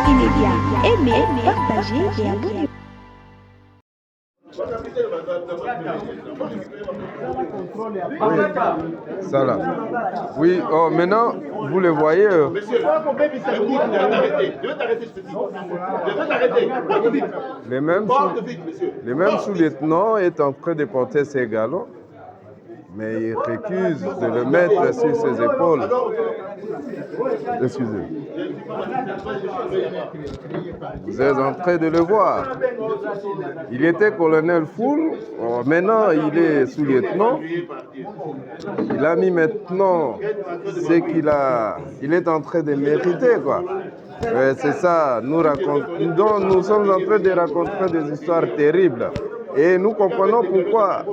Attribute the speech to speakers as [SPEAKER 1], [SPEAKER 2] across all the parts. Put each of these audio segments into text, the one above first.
[SPEAKER 1] Active Média. Aimez, partagez et abonnez-vous.
[SPEAKER 2] Oui, ça là. Oui, oh, maintenant, vous le voyez.
[SPEAKER 3] Monsieur, je vais t'arrêter,
[SPEAKER 2] Les mêmes sous-lieutenants est en train de porter ses galons, mais il récuse de le mettre sur ses épaules. Excusez. Vous êtes en train de le voir. Il était colonel Foul, maintenant il est sous-lieutenant. Il a mis maintenant ce qu'il a. Il est en train de mériter, quoi. C'est ça, nous sommes en train de raconter des histoires terribles. Et nous comprenons pourquoi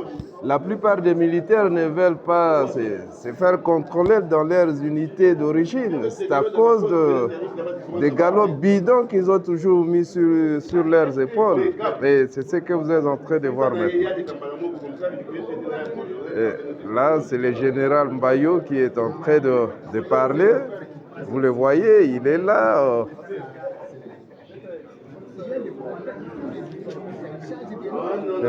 [SPEAKER 2] la plupart des militaires ne veulent pas se faire contrôler dans leurs unités d'origine. C'est à cause des galops bidons qu'ils ont toujours mis sur leurs épaules. Et c'est ce que vous êtes en train de voir maintenant. Et là, c'est le général Mbayo qui est en train de parler. Vous le voyez, il est là.
[SPEAKER 3] Non,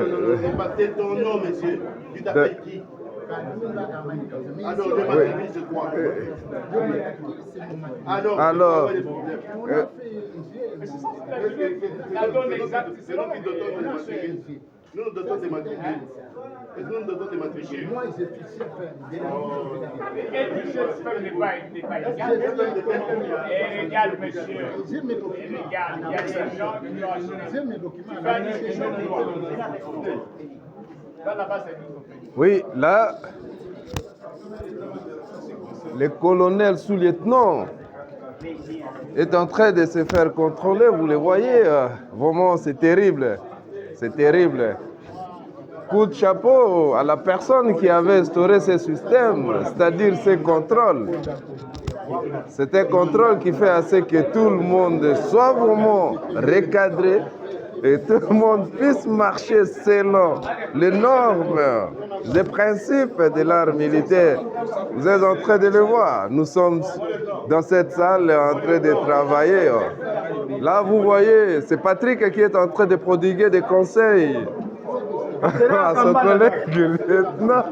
[SPEAKER 3] c'est ton nom, monsieur. Tu t'appelles qui? Alors, je crois.
[SPEAKER 2] Alors,
[SPEAKER 3] c'est nous qui donnons des matricules. Nous donnons des matricules. Nous donnons des matricules. Moi, je suis chef n'est pas égal, monsieur. J'ai mes documents.
[SPEAKER 2] Oui, là, le colonel sous-lieutenant est en train de se faire contrôler, vous le voyez. Vraiment, c'est terrible. C'est terrible. Coup de chapeau à la personne qui avait instauré ce système, c'est-à-dire ce contrôle. C'est un contrôle qui fait à ce que tout le monde soit vraiment recadré et tout le monde puisse marcher selon les normes, les principes de l'art militaire. Vous êtes en train de le voir. Nous sommes dans cette salle en train de travailler. Là, vous voyez, c'est Patrick qui est en train de prodiguer des conseils à son collègue lieutenant.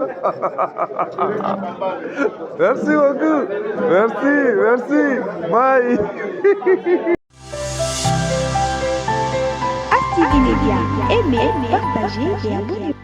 [SPEAKER 2] Merci beaucoup. Merci. Bye.
[SPEAKER 1] Active Média. Aimez, partagez et abonnez-vous.